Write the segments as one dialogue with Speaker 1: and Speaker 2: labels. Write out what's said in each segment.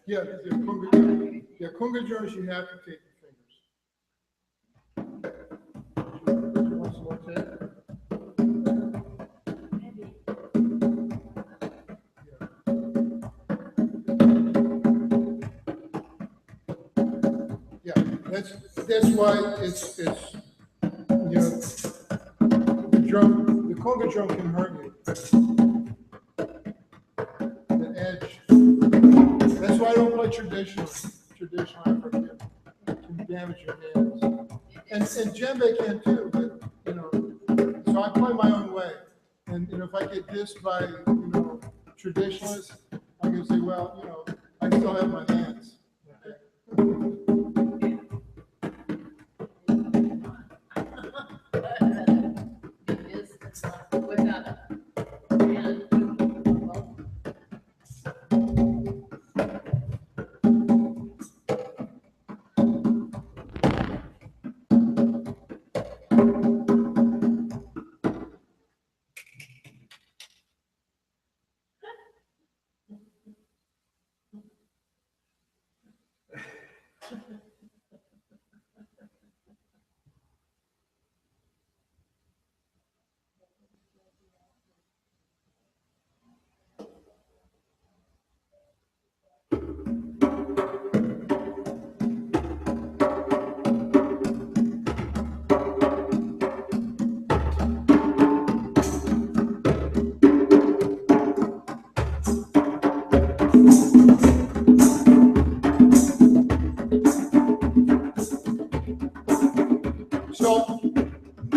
Speaker 1: Yeah, conga drums you have to take your fingers. You want some more tape? Yeah, that's why it's the conga drum can hurt you. The edge. That's why I don't play traditional African. It can damage your hands. And djembe can too, but so I play my own way. And if I get dissed by traditionalists, I can say, well, I still have my hands. Okay.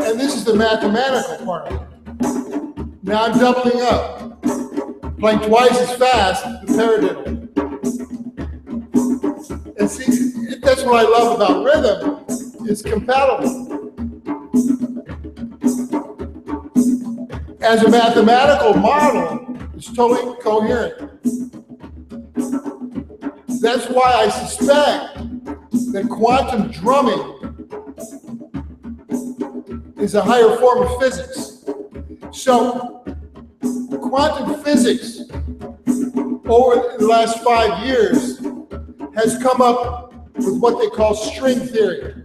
Speaker 1: And this is the mathematical part of it. Now I'm doubling up, playing twice as fast, the paradiddle. And see, that's what I love about rhythm, it's compatible. As a mathematical model, it's totally coherent. That's why I suspect that quantum drumming is a higher form of physics. So quantum physics over the last 5 years has come up with what they call string theory.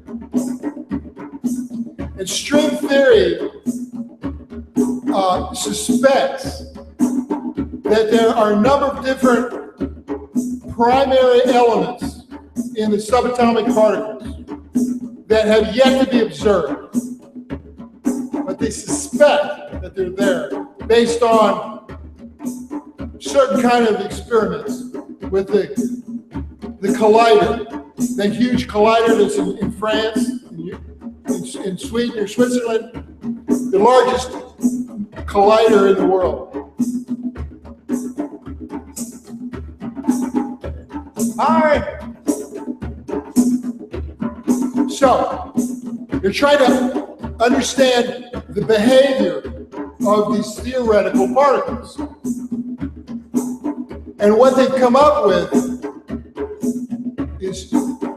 Speaker 1: And string theory suspects that there are a number of different primary elements in the subatomic particles that have yet to be observed. But they suspect that they're there based on certain kind of experiments with the collider, that huge collider that's in France, in Sweden or Switzerland, the largest collider in the world. All right. So, you're trying to understand the behavior of these theoretical particles. And what they've come up with is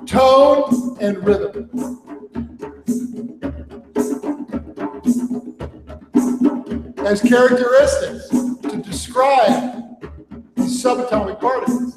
Speaker 1: tone and rhythm. As characteristics to describe these subatomic particles.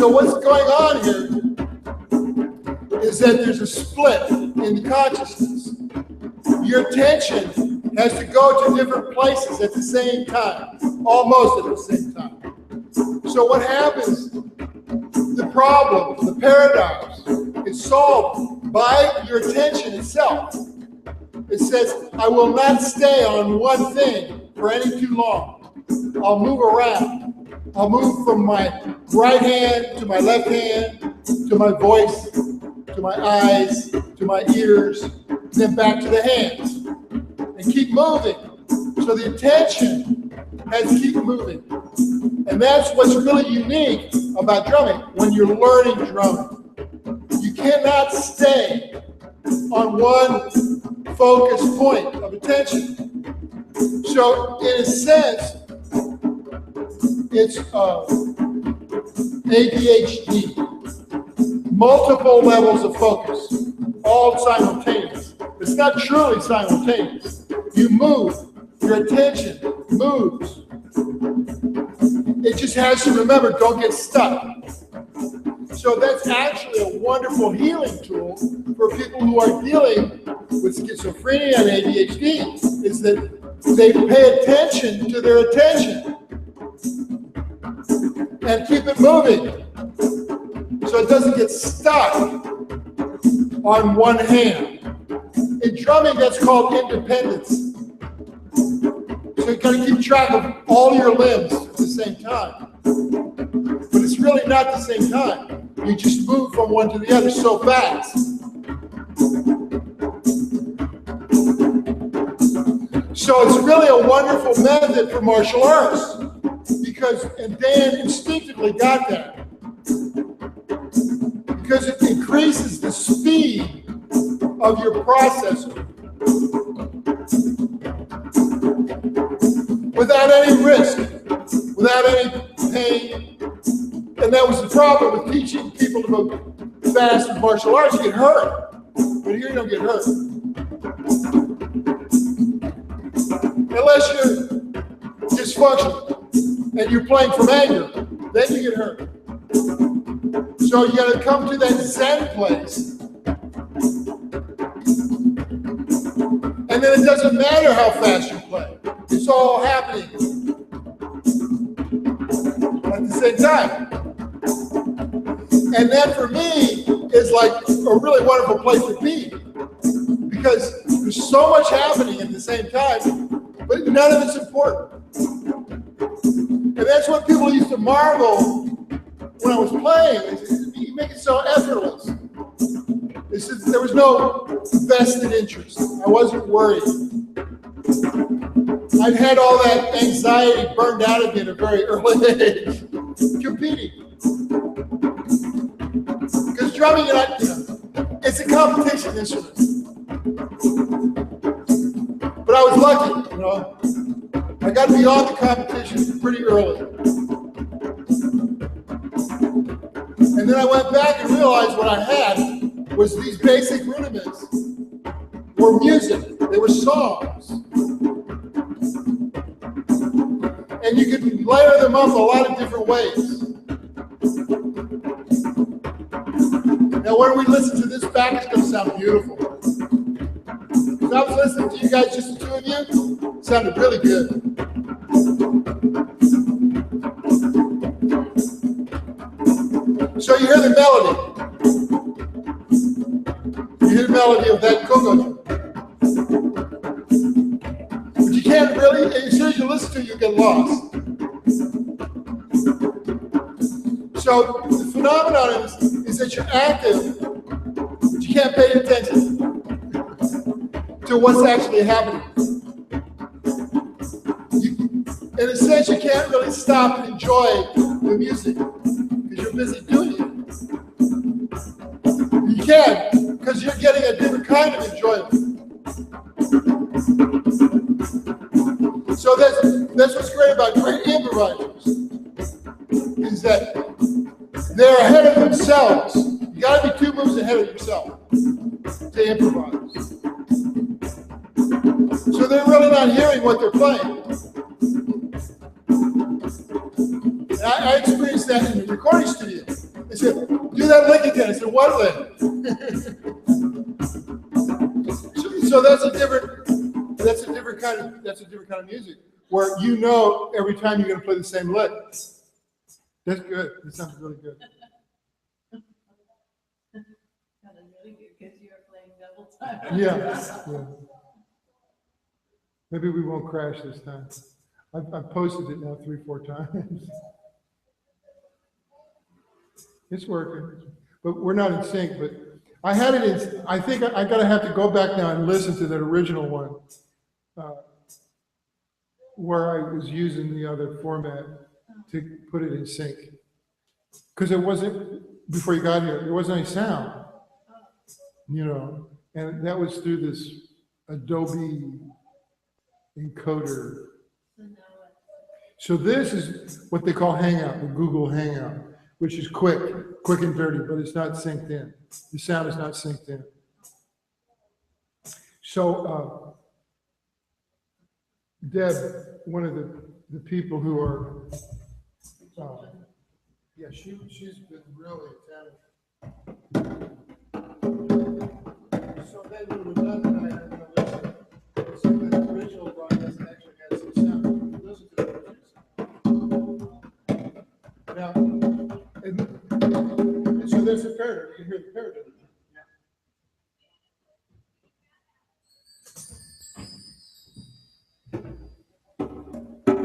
Speaker 1: So what's going on here is that there's a split in the consciousness. Your attention has to go to different places at the same time, almost at the same time. So what happens, the problem, the paradox, is solved by your attention itself. It says, I will not stay on one thing for any too long. I'll move around. I'll move from my right hand to my left hand, to my voice, to my eyes, to my ears, and then back to the hands. And keep moving. So the attention has to keep moving. And that's what's really unique about drumming when you're learning drumming. You cannot stay on one focus point of attention. So in a sense, it's ADHD, multiple levels of focus, all simultaneous. It's not truly simultaneous. You move, your attention moves. It just has to remember, don't get stuck. So that's actually a wonderful healing tool for people who are dealing with schizophrenia and ADHD, is that they pay attention to their attention and keep it moving so it doesn't get stuck on one hand. In drumming, that's called independence. So you got to keep track of all your limbs at the same time. But it's really not the same time. You just move from one to the other so fast. So it's really a wonderful method for martial arts, and Dan instinctively got that, because it increases the speed of your processor without any risk, without any pain. And that was the problem with teaching people to move fast in martial arts. You get hurt, but here you don't get hurt. Unless you're dysfunctional and you're playing from anger, then you get hurt. So you got to come to that Zen place. And then it doesn't matter how fast you play. It's all happening at the same time. And that for me is like a really wonderful place to be, because there's so much happening at the same time, but none of it's important. And that's what people used to marvel when I was playing. You make it so effortless. There was no vested interest. I wasn't worried. I'd had all that anxiety burned out of me at a very early age, competing. Because drumming, it's a competition instrument. But I was lucky, I got beyond the competition pretty early. And then I went back and realized what I had was these basic rudiments were music. They were songs. And you could layer them up a lot of different ways. Now, when we listen to this back, it's going to sound beautiful. Because I was listening to you guys, just the two of you, it sounded really good. So you hear the melody. You hear the melody of that cocoa. But you can't really, as soon as you listen to it, you get lost. So the phenomenon is that you're active, but you can't pay attention to what's actually happening. In a sense, you can't really stop and enjoy the music because you're busy doing it. You can, because you're getting a different kind of enjoyment. So that's what's great about great improvisers, is that they're ahead of themselves. You got to be 2 moves ahead of yourself to improvise. So they're really not hearing what they're playing. And I experienced that in the recording studio. They said, do that lick again. I said, what lick? So that's a different kind of music where you know every time you're going to play the same lick. That's good. That sounds really good.
Speaker 2: Because you are playing double time.
Speaker 1: Yeah. Maybe we won't crash this time. I've posted it now 3-4 times. It's working, but we're not in sync. But I had it in. I think I gotta have to go back now and listen to that original one, where I was using the other format to put it in sync, because it wasn't before you got here. There wasn't any sound, and that was through this Adobe encoder. So this is what they call Hangout, the Google Hangout, which is quick and dirty, but it's not synced in. The sound is not synced in. So Deb, one of the people who are, she's been really attentive. So then when we're done tonight, I'm going to listen. So the original broadcast actually had some sound. Listen to the original sound. Now, and so there's a parrot. You can hear the parrot.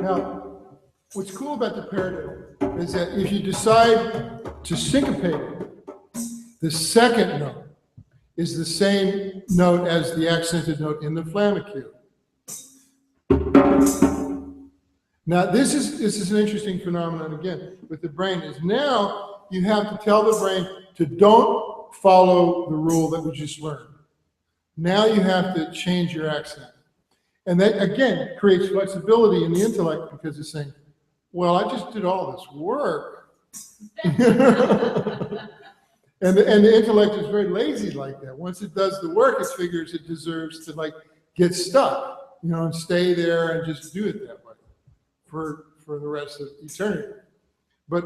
Speaker 1: Now, what's cool about the paradiddle is that if you decide to syncopate it, the second note is the same note as the accented note in the flamacue. Now, this is an interesting phenomenon again with the brain. Is now you have to tell the brain to don't follow the rule that we just learned. Now you have to change your accent. And that, again, creates flexibility in the intellect because it's saying, well, I just did all this work. And the intellect is very lazy like that. Once it does the work, it figures it deserves to get stuck, and stay there and just do it that way for the rest of eternity. But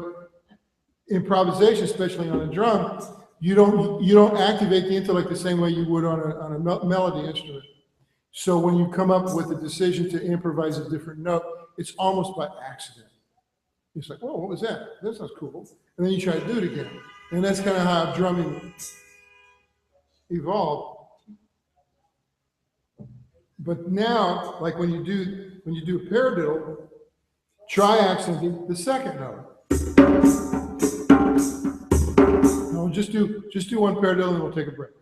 Speaker 1: improvisation, especially on a drum, you don't activate the intellect the same way you would on a melody instrument. So when you come up with a decision to improvise a different note, it's almost by accident. It's like, oh, what was that? That sounds cool. And then you try to do it again. And that's kind of how drumming evolved. But now, like when you do a paradiddle, try accenting the second note. No, just do one paradiddle and we'll take a break.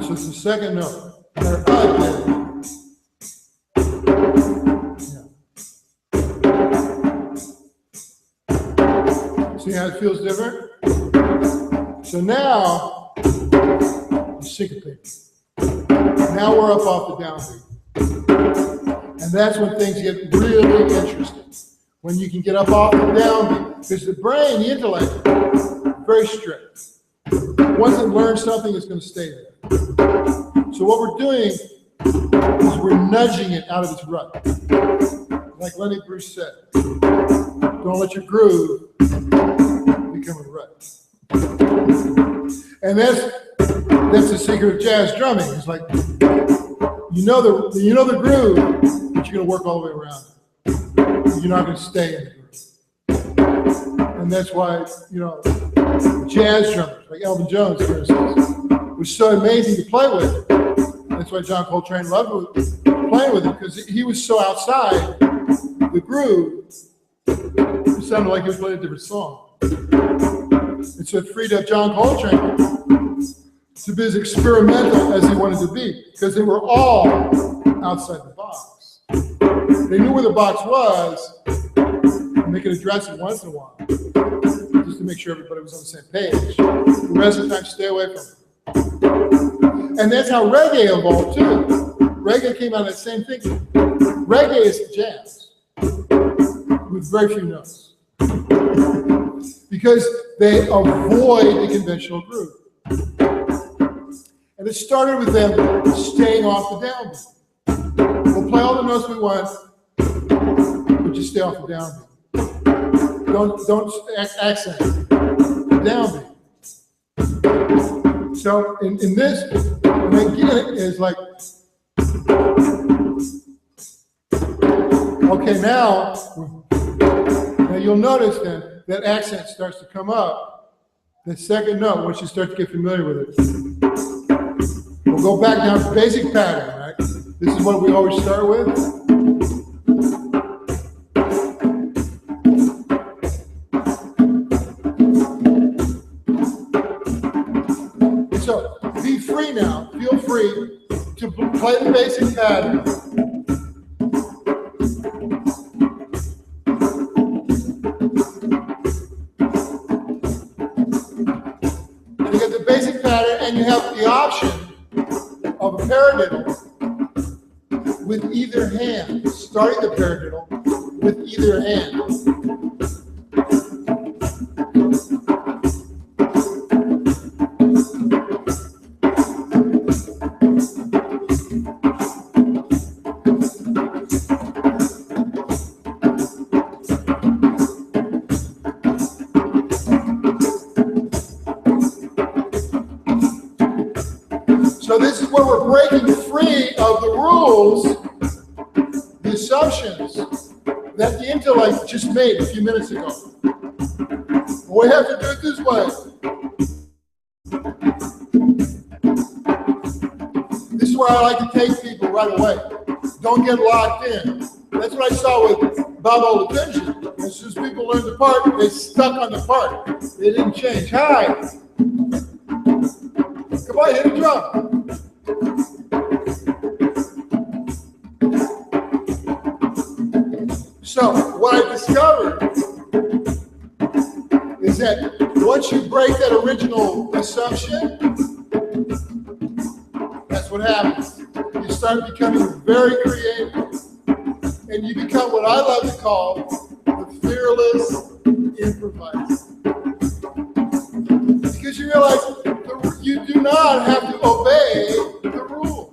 Speaker 1: So it's the second note. See how it feels different? So now, syncopate. Now we're up off the downbeat. And that's when things get really interesting. When you can get up off the downbeat. Because the brain, the intellect, very strict. Once it learns something, it's going to stay there. So what we're doing is we're nudging it out of its rut. Like Lenny Bruce said, don't let your groove become a rut. And that's the secret of jazz drumming. It's like you know the groove, but you're going to work all the way around it. You're not going to stay in the groove. And that's why jazz drummers like Elvin Jones, for instance, was so amazing to play with. That's why John Coltrane loved playing with him, because he was so outside the groove. It sounded like he was playing a different song. And so it freed up John Coltrane to be as experimental as he wanted to be, because they were all outside the box. They knew where the box was, and they could address it once in a while, just to make sure everybody was on the same page. The rest of the time, stay away from it. And that's how reggae evolved too. Reggae came out of that same thing. Reggae is jazz with very few notes, because they avoid the conventional groove. And it started with them staying off the downbeat. We'll play all the notes we want, but just stay off the downbeat. Don't accent downbeat. So in this, when they get it, is like, okay, now you'll notice then that accent starts to come up. The second note, once you start to get familiar with it. We'll go back down to basic pattern, right? This is what we always start with. So be free now. Feel free to play the basic pattern. And you get the basic pattern, and you have the option of a paradiddle with either hand. Starting the paradiddle with either hand. So this is where we're breaking free of the rules, the assumptions that the intellect just made a few minutes ago. We have to do it this way. This is where I like to take people right away. Don't get locked in. That's what I saw with Babo attention. As soon as people learned the part, they stuck on the part. They didn't change. Hi. Come on, hit a drum. So what I discovered is that once you break that original assumption, that's what happens. You start becoming very creative, and you become what I love to call the fearless improviser. Because you realize you do not have to obey the rules.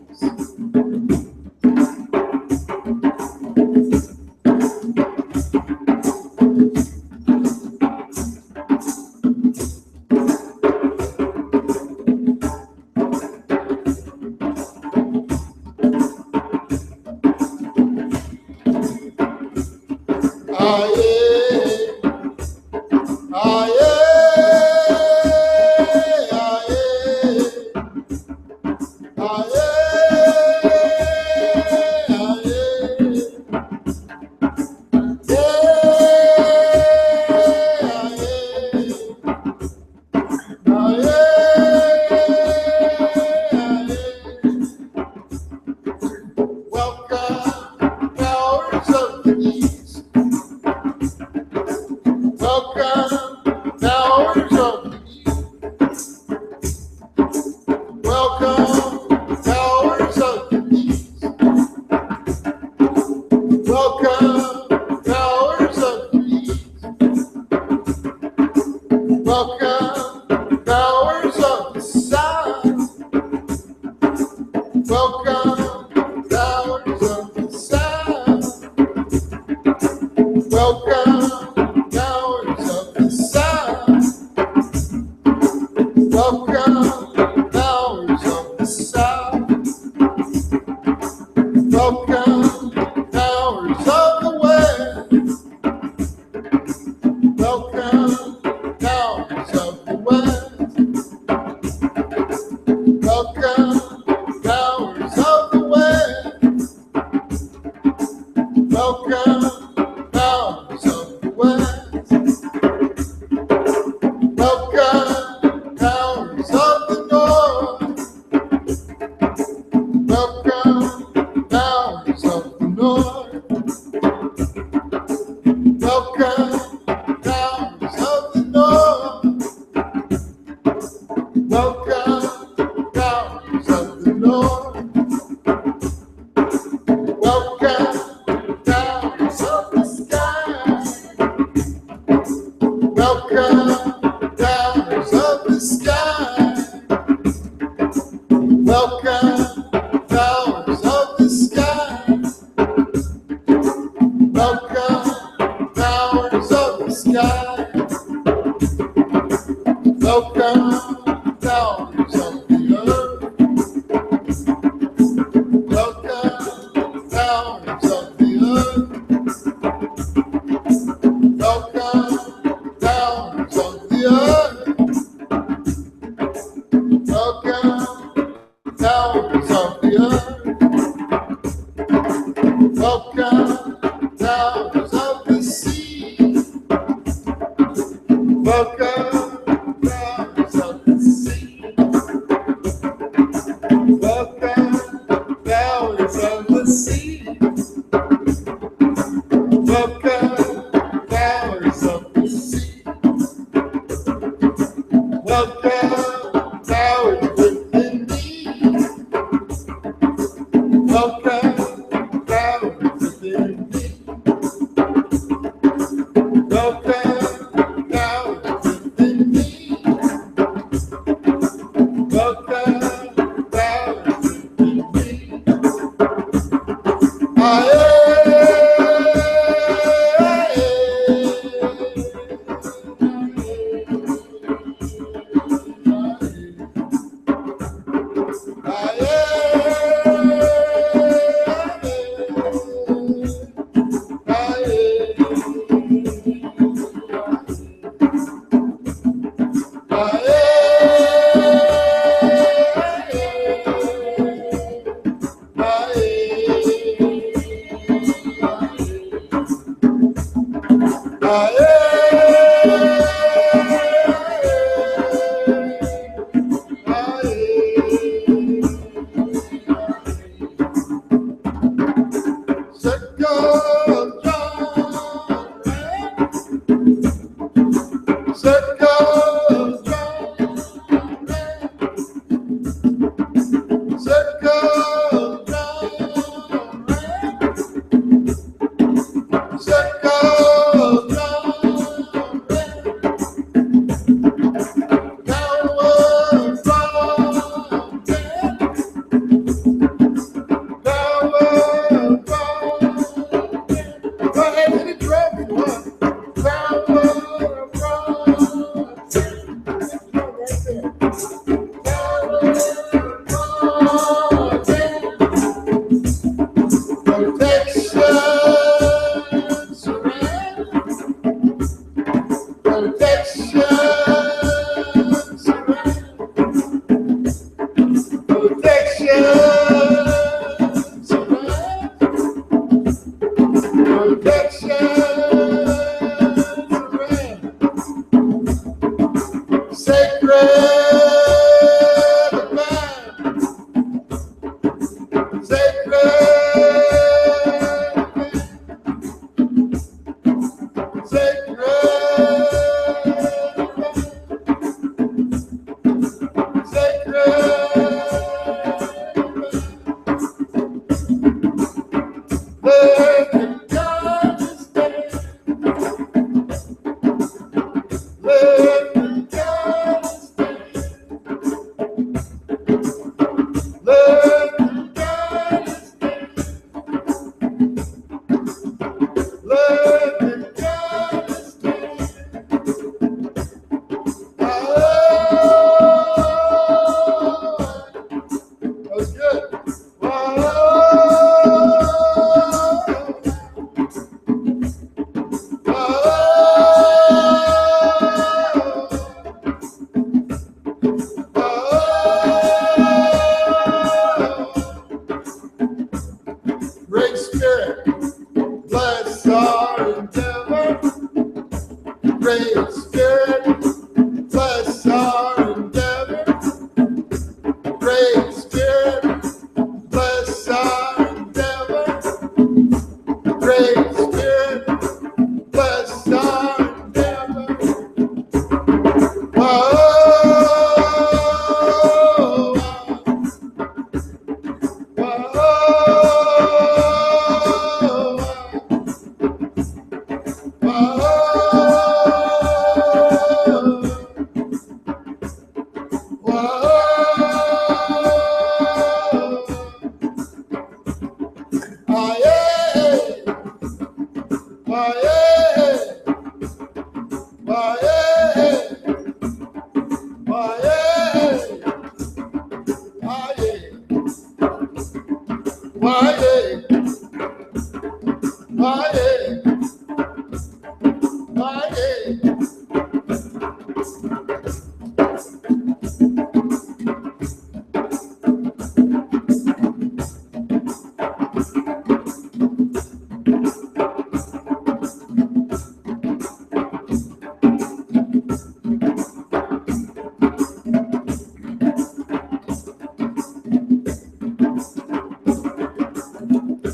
Speaker 1: Welcome down within me. Welcome down within me. Welcome down within me.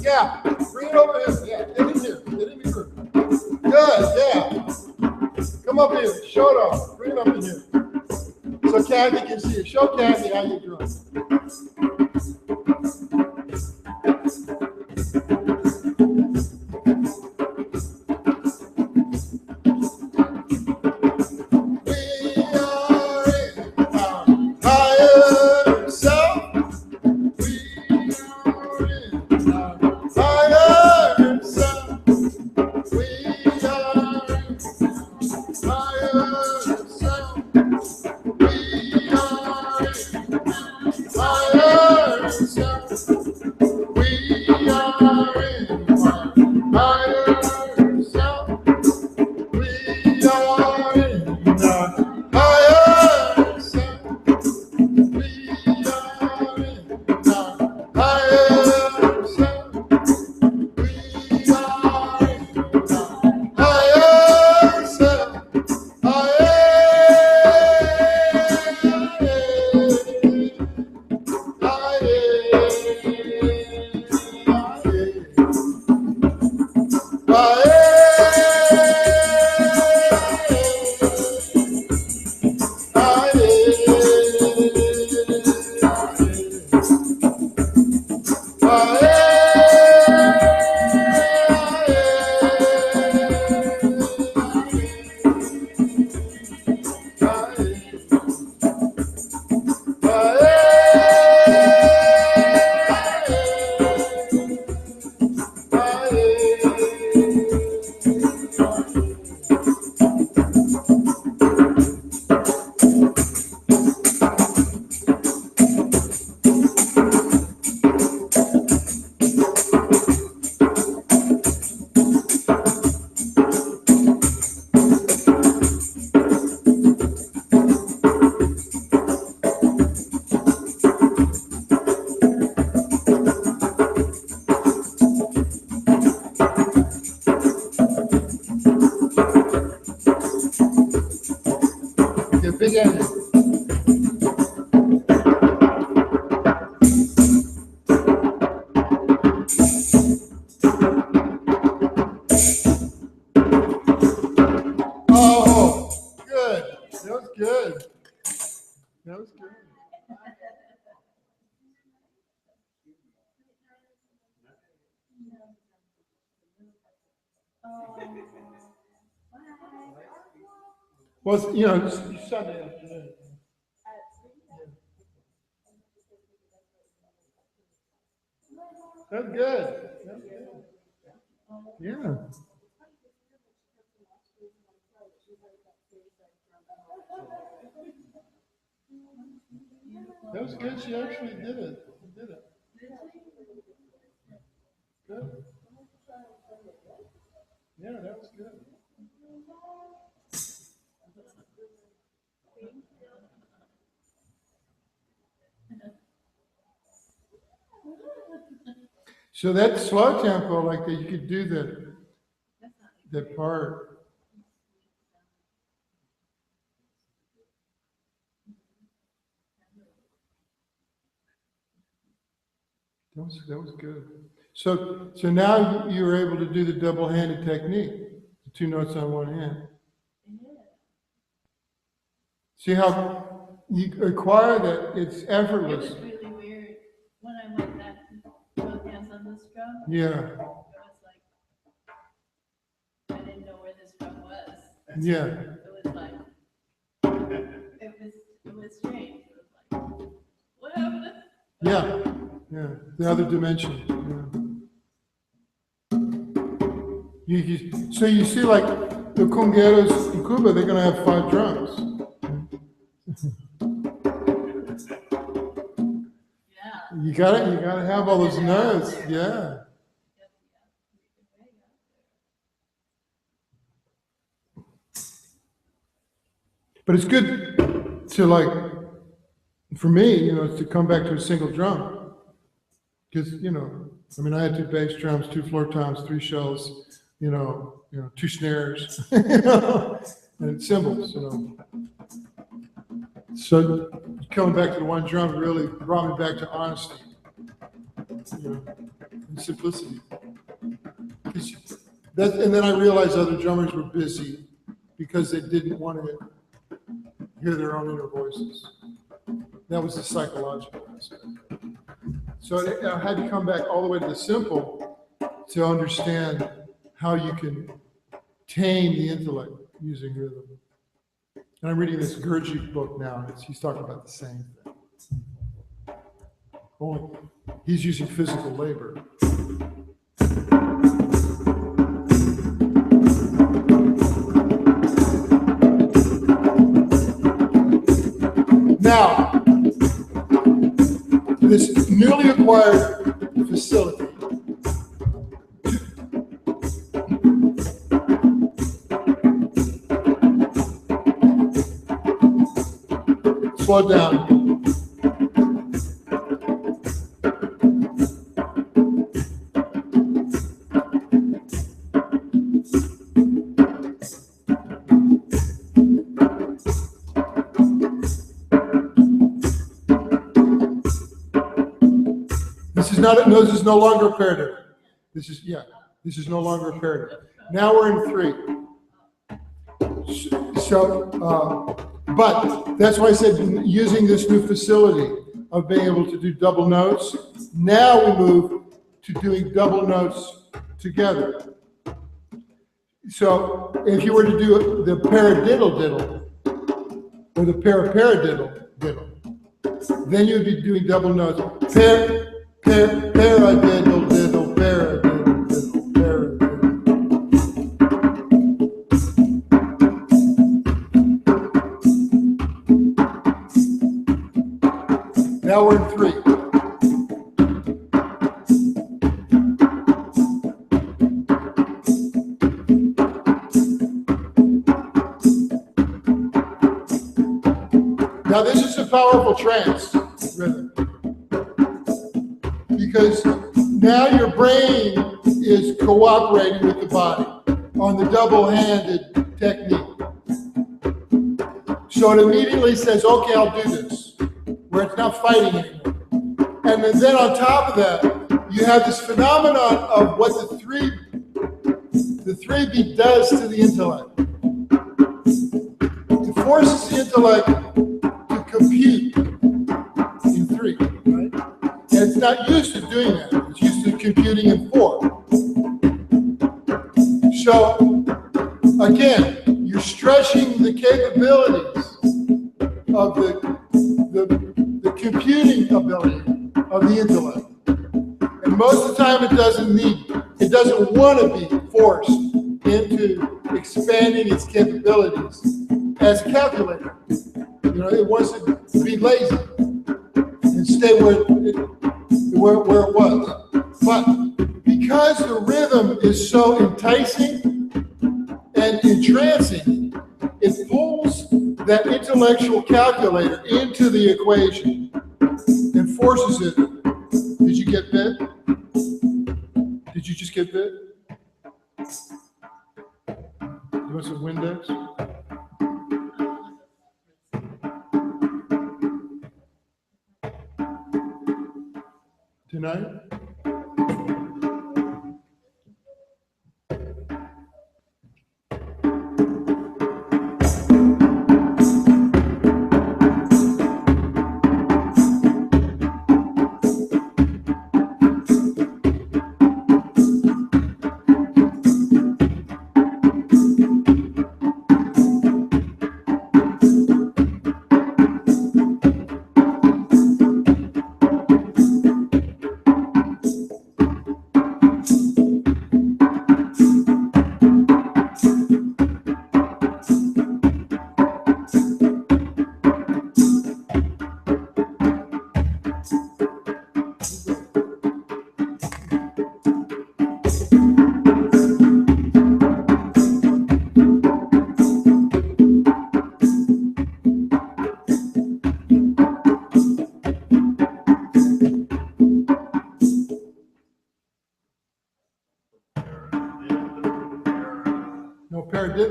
Speaker 1: Yeah, bring it over here. Yeah, get in here. Get in here. Good, yeah. Come up here. Show it off. Bring it up in here. So Kathy can see it. Show Kathy how you're doing. Big end. Oh, good. That was good. That was good. Well, you know, it's Sunday afternoon. That's good. That's good. Yeah. That was good. She actually did it. She did it. Good. Yeah, that was good. So that slow tempo, like that, you could do that part. That was good. So now you were able to do the double-handed technique, the two notes on one hand. See how you acquire that it's
Speaker 2: It
Speaker 1: effortless.
Speaker 2: was really weird when I went back to both hands on this drum.
Speaker 1: Yeah,
Speaker 2: It was like, I didn't know where this drum was.
Speaker 1: yeah,
Speaker 2: It was like, it was strange. It was like, what happened?
Speaker 1: yeah. The other dimension. So you see, like the congueros in Cuba, they're gonna have 5 drums.
Speaker 2: Yeah.
Speaker 1: You gotta have all those notes. Yeah. But it's good to, like, for me, you know, to come back to a single drum. Because, you know, I mean, I had 2 bass drums, 2 floor toms, 3 shells, you know, 2 snares, you know, and cymbals, you know. So coming back to the one drum really brought me back to honesty, you know, and simplicity. And then I realized other drummers were busy because they didn't want to hear their own inner voices. That was the psychological aspect. So I had to come back all the way to the simple to understand how you can tame the intellect using rhythm. And I'm reading this Gurdjieff book now, and he's talking about the same thing. Only he's using physical labor. Now, this newly acquired facility slow down. This is no longer a paradigm. This is no longer a paradigm. Now we're in 3. But that's why I said using this new facility of being able to do double notes, now we move to doing double notes together. So if you were to do the paradiddle diddle or the paradiddle diddle, then you'd be doing double notes. Paradiddle diddle, paradiddle diddle, paradiddle. Now we're in 3. Now this is a powerful trance rhythm, because now your brain is cooperating with the body on the double-handed technique. So it immediately says, okay, I'll do this, where it's not fighting anymore. And then on top of that, you have this phenomenon of what the 3-beat does to the intellect. It forces the intellect to compute in 3, right? And it's not used to doing that. It's used to computing in 4. So, again, you're stretching the capabilities of the computing ability of the intellect. And most of the time it doesn't want to be forced into expanding its capabilities as a calculator. It wants to be lazy and stay where it was. But because the rhythm is so enticing and entrancing, it pulls that intellectual calculator into the equation and forces it. Did you get bit? Did you just get bit? You want some Windex? Tonight?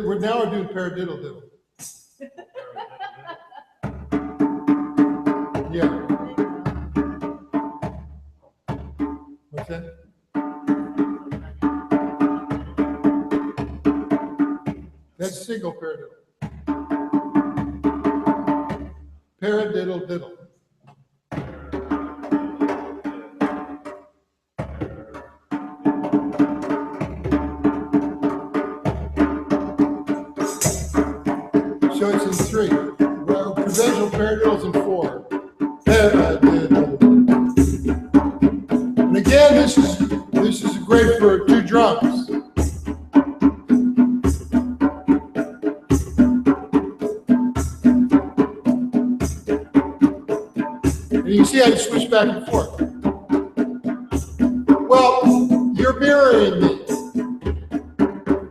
Speaker 1: We're now doing paradiddle diddle. Yeah. What's that? That's single paradiddle. Paradiddle diddle. in 3. Well, conventional paradiddles in 4. Paradiddle. And again, this is great for 2 drums. And you can see I can switch back and forth. Well, you're mirroring me.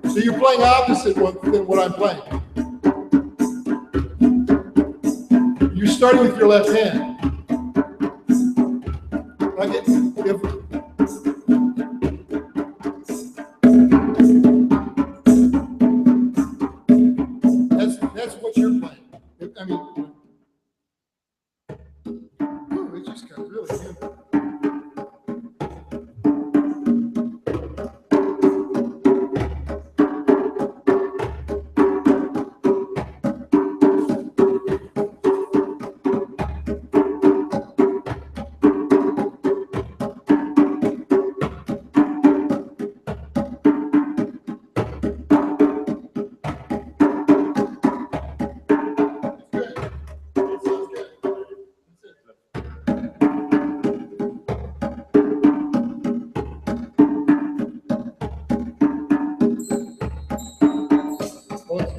Speaker 1: So you're playing opposite than what I'm playing. You're starting with your left hand. Like that's what you're playing. I mean, ooh, it just got really good.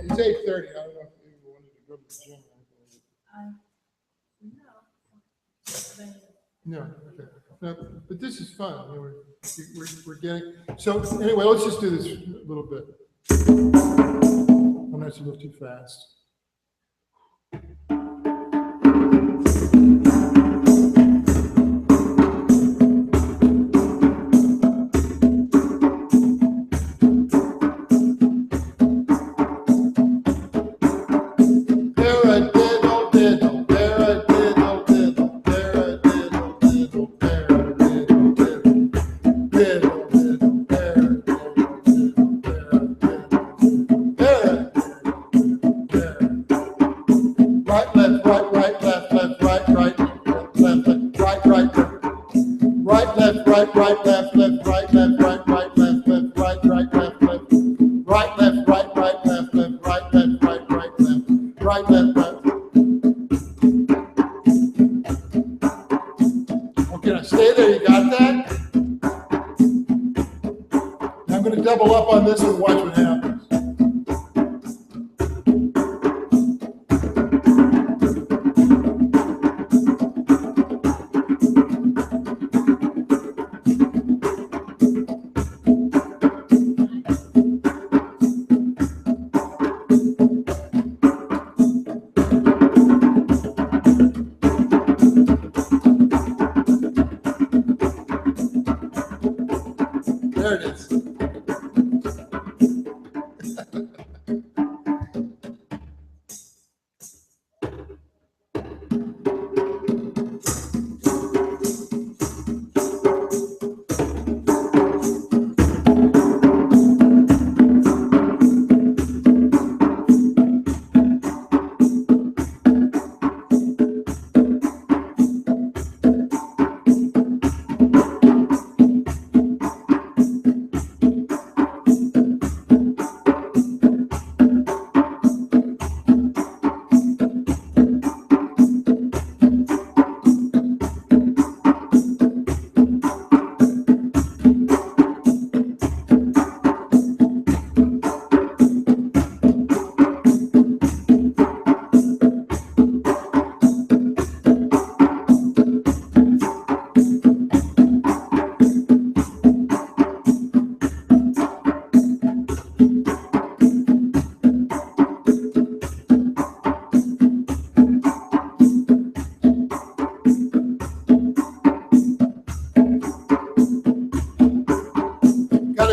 Speaker 1: It's 8:30. I don't know if you wanted to go to the gym. No. Okay. No, but this is fun. I mean, we're getting. So anyway, let's just do this a little bit. I'm not to go too fast. Double up on this and watch what happens. There it is.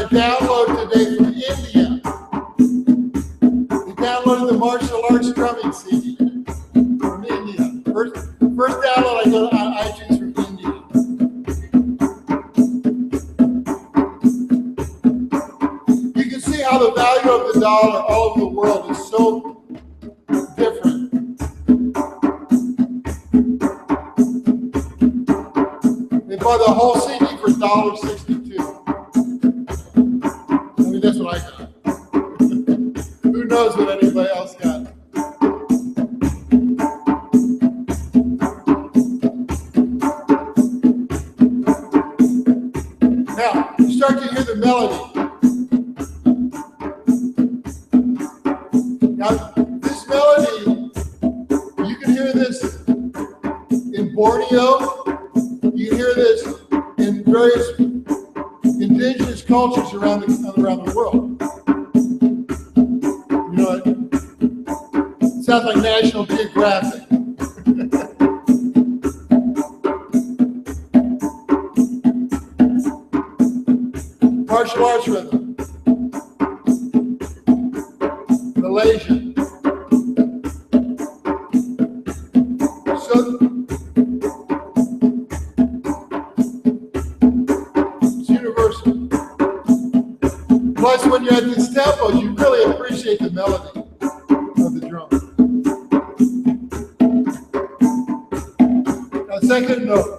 Speaker 1: Download today from India. They downloaded the martial arts drumming CD from India. First download I got on iTunes from India. You can see how the value of the dollar all over the world is so different. They bought the whole CD for $1.62. That's what I got. Who knows what anybody else got? start to hear the melody. Now, this melody, you can hear this in Borneo. You can hear this in various indigenous cultures around the world. You know, it sounds like National Geographic. Martial arts rhythm. Malaysia. So it's universal. Plus, when you're at these tempos, you really appreciate the melody of the drum. Now, second note.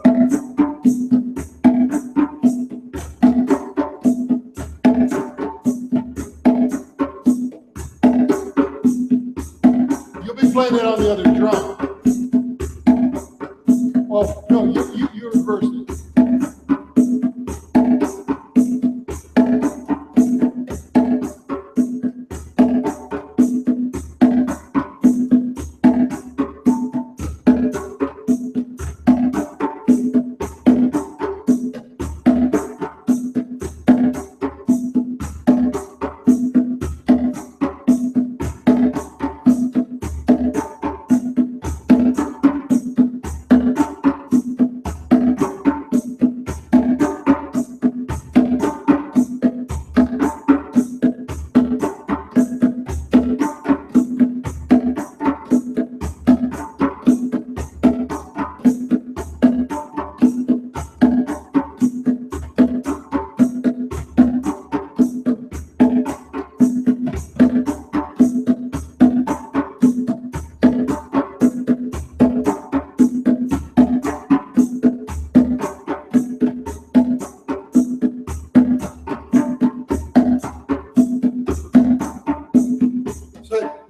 Speaker 1: Playing it on the other drum. Oh, no, you reversed it.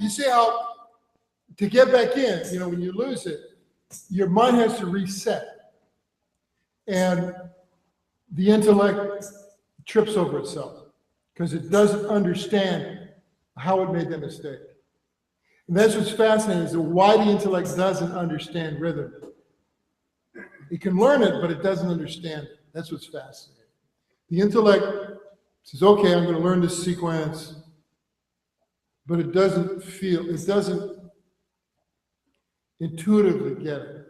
Speaker 1: You see how, to get back in, you know, when you lose it, your mind has to reset. And the intellect trips over itself because it doesn't understand how it made that mistake. And that's what's fascinating, is why the intellect doesn't understand rhythm. It can learn it, but it doesn't understand it. That's what's fascinating. The intellect says, okay, I'm going to learn this sequence, but it doesn't intuitively get it.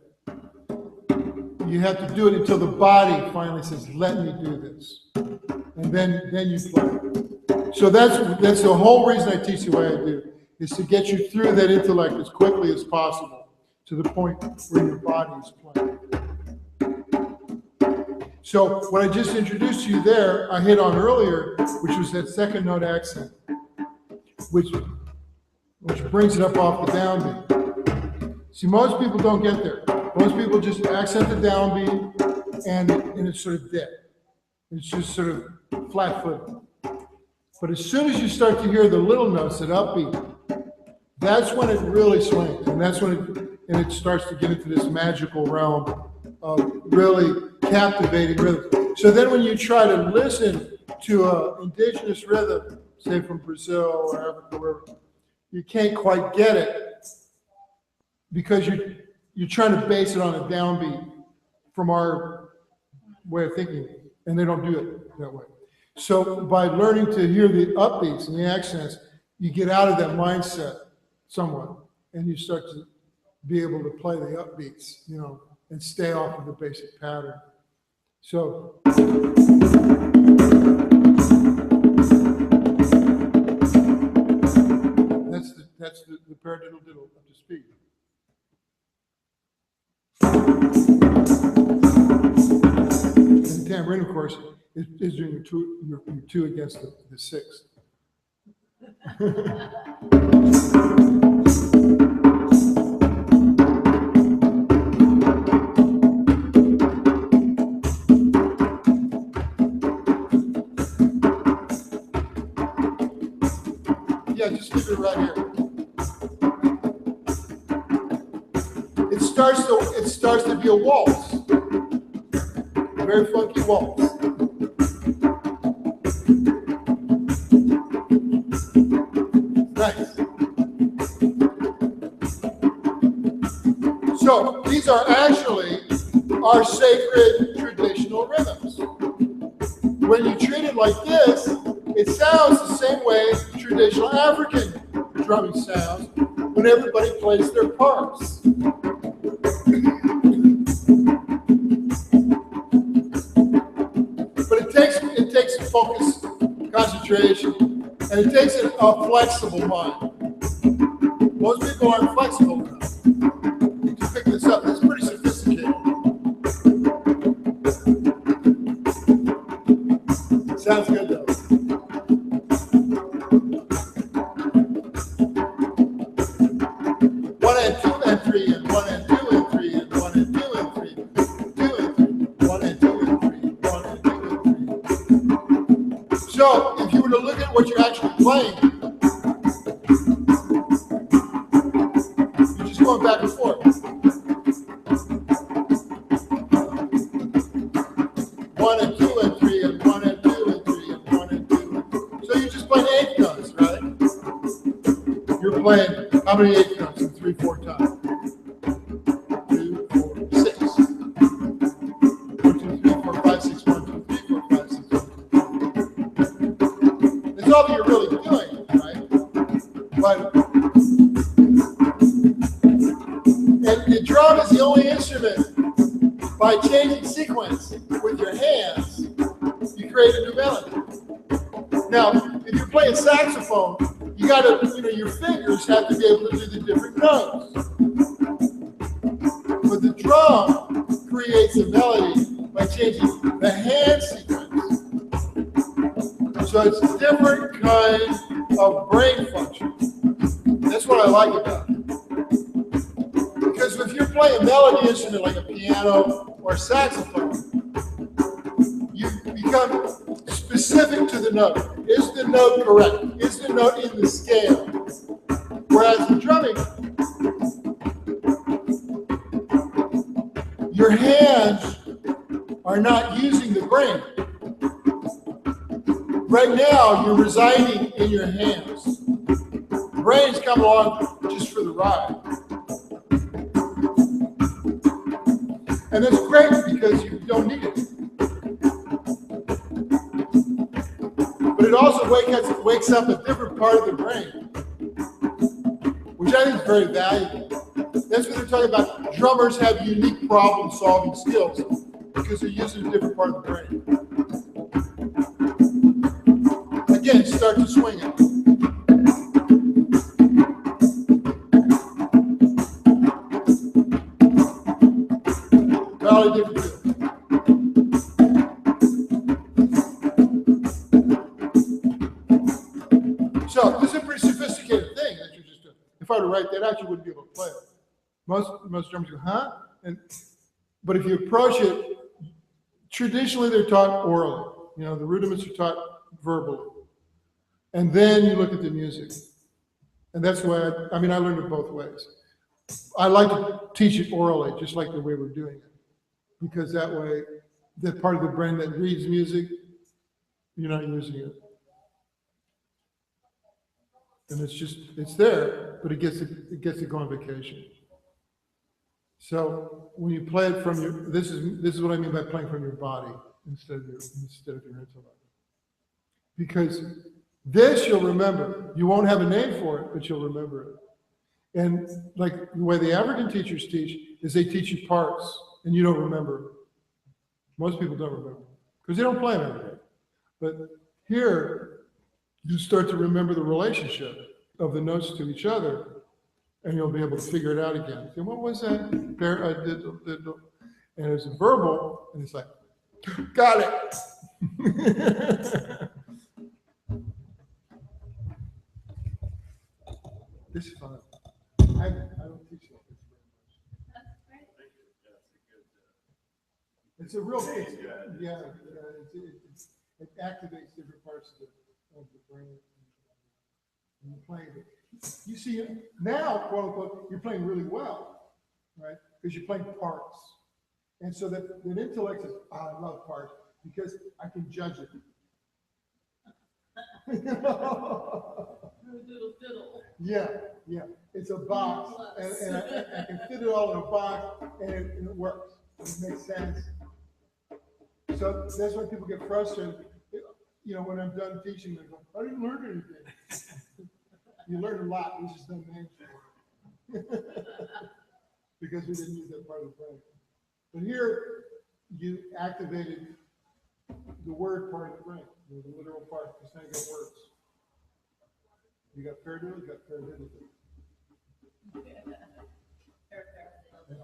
Speaker 1: You have to do it until the body finally says, let me do this. And then you play. So that's the whole reason I teach you what I do, is to get you through that intellect as quickly as possible to the point where your body is playing. So what I just introduced to you there, I hit on earlier, which was that second note accent, which brings it up off the downbeat. See, most people don't get there. Most people just accent the downbeat and it's sort of dead. It's just sort of flat-footed. But as soon as you start to hear the little notes, that upbeat, that's when it really swings, and that's when it starts to get into this magical realm of really captivating rhythm. So then when you try to listen to an indigenous rhythm, say from Brazil or Africa, wherever, you can't quite get it because you're trying to base it on a downbeat from our way of thinking, and they don't do it that way. So by learning to hear the upbeats and the accents, you get out of that mindset somewhat, and you start to be able to play the upbeats, you know, and stay off of the basic pattern. So that's the paradiddle diddle up to speed. And the tambourine, of course, is doing your two against the six. Yeah, just leave it right here. It starts to be a waltz. A very funky waltz. are sacred traditional rhythms. When you treat it like this, it sounds the same way traditional African drumming sounds when everybody plays their parts. But it takes focus, concentration, and it takes a flexible mind. Most people aren't flexible enough to pick this up. It's pretty sophisticated. Sounds good though. One and two and three and one and two and three and one and two and three, two and three, one and two and three, one and two and three. So if you were to look at what you're actually playing, you're just going back and forth. One and two and three and one and two and three and one and two. So you're just playing eighth notes, right? You're playing how many eighth notes in 3, 4 times? 2, 4, 6. 1, 2, 3, 4, 5, 6, 1, 2, 3, 4, 5, 6, 1, 2, 3. That's all that you're really doing, right? But and the drum is the only instrument. By changing sequence with your hands, you create a new melody. Now, if you're playing saxophone, you gotta, your fingers have to be able to do the different notes. But the drum creates a melody by changing the hand sequence. So it's a different kind of brain function. That's what I like about it. Because if you're playing a melody instrument like a piano or saxophone, you become specific to the note. Is the note correct? Is the note in the scale? Whereas in drumming, your hands are not using the brain. Right now, you're residing in your hands. The brain's come along just for the ride. And that's great because you don't need it. But it also wakes up a different part of the brain, which I think is very valuable. That's what they're talking about. Drummers have unique problem-solving skills because they're using a different part of the brain. Again, start to swing it. Totally different feel. So this is a pretty sophisticated thing that you're just doing. If I were to write that out, you wouldn't be able to play it. Most drummers go, huh? But if you approach it, traditionally they're taught orally. The rudiments are taught verbally. And then you look at the music. And that's the way I learned it both ways. I like to teach it orally, just like the way we're doing it. Because that way, that part of the brain that reads music, you're not using it. And it's there, but it gets to go on vacation. So when you play it from this is what I mean by playing from your body instead of your intellect. Because this you'll remember. You won't have a name for it, but you'll remember it. And like the way the African teachers teach is they teach you parts and you don't remember. Most people don't remember because they don't play them every day. But here, you start to remember the relationship of the notes to each other, and you'll be able to figure it out again. Say, what was that? Diddle. And it's a verbal, and it's like, got it. This is fun. I don't teach like this very much. It's a real, it activates different parts of the brain. And you're playing it. You see it now, quote unquote, you're playing really well, right? Because you're playing parts. And so that intellect says, I love parts because I can judge it. Yeah. It's a box, and I can fit it all in a box, and it works. It makes sense. So that's why people get frustrated. You know, when I'm done teaching, they go, I didn't learn anything. You learned a lot, we just don't manage it. Because we didn't use that part of the brain. But here, you activated the word part of the brain, the literal part, because now you got words. You got paradiddle, you got paradiddle.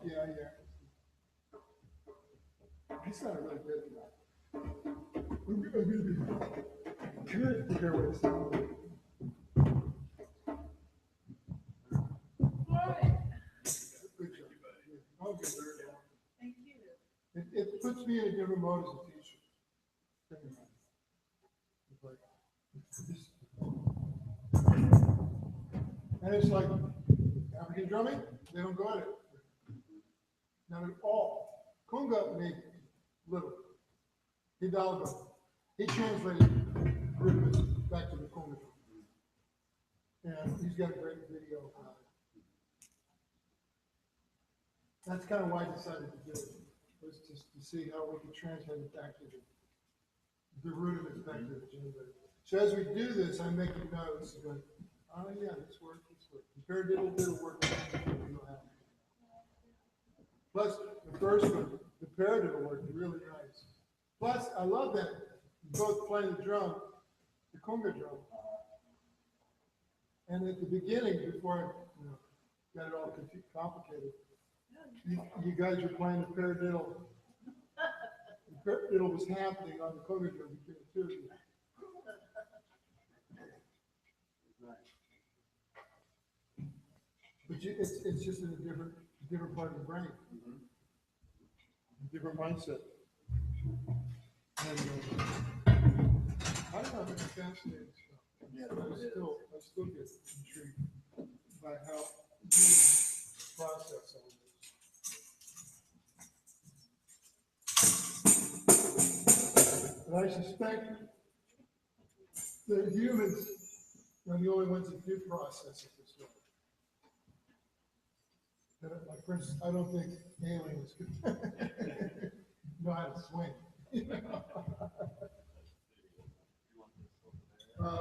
Speaker 1: Yeah, yeah. He's not really good at that. I'm gonna be good to hear what it sounds like. Good job. Yeah. Okay.
Speaker 2: Thank you.
Speaker 1: It puts me in a different mode as a teacher. It's like, and it's like African drumming, they don't go at it. Not at all. Kunga made little. Hidalgo. He translated rhythm back to the Kunga drum. And he's got a great video about it. That's kind of why I decided to do it, was just to see how we can translate it back to the root of it back to the generator. So as we do this, I'm making notes, going, oh yeah, this worked, this worked. Paradiddle did work. Plus, the first one, the paradiddle worked really nice. Plus, I love that you both play the drum, the conga drum. And at the beginning, before I got it all complicated, you guys were playing the paradiddle. The paradiddle was happening on the conga drum between the two of you. But it's just in a different part of the brain, different mindset. And I don't know, it's fascinating stuff. Yeah, I still get intrigued by how humans process all this. And I suspect that humans are the only ones that do process it this way. Like, for instance, I don't think aliens could know how to swing. No,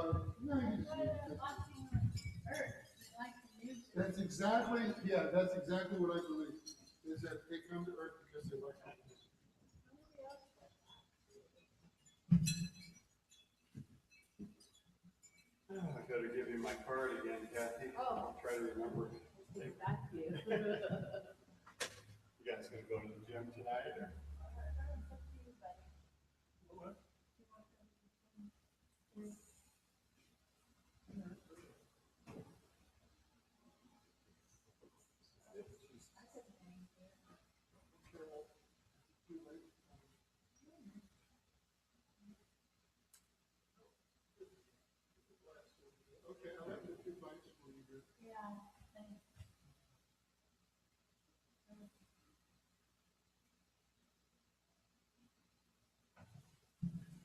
Speaker 1: you just, that's exactly, yeah, that's exactly what I believe, is that they come to Earth because they like music.
Speaker 3: I gotta give you my card again, Kathy. I'll try to remember.
Speaker 2: Thank you.
Speaker 3: You guys gonna go to the gym tonight, or? What?
Speaker 1: Okay, I'll have the 2 bites for you here.
Speaker 2: Yeah, thanks.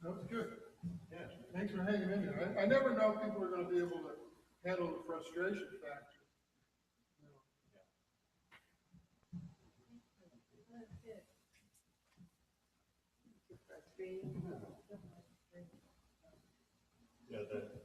Speaker 1: That was good.
Speaker 3: Yeah.
Speaker 1: Thanks for hanging in there. I never know if people are going to be able to handle the frustration factor.
Speaker 3: Yeah, that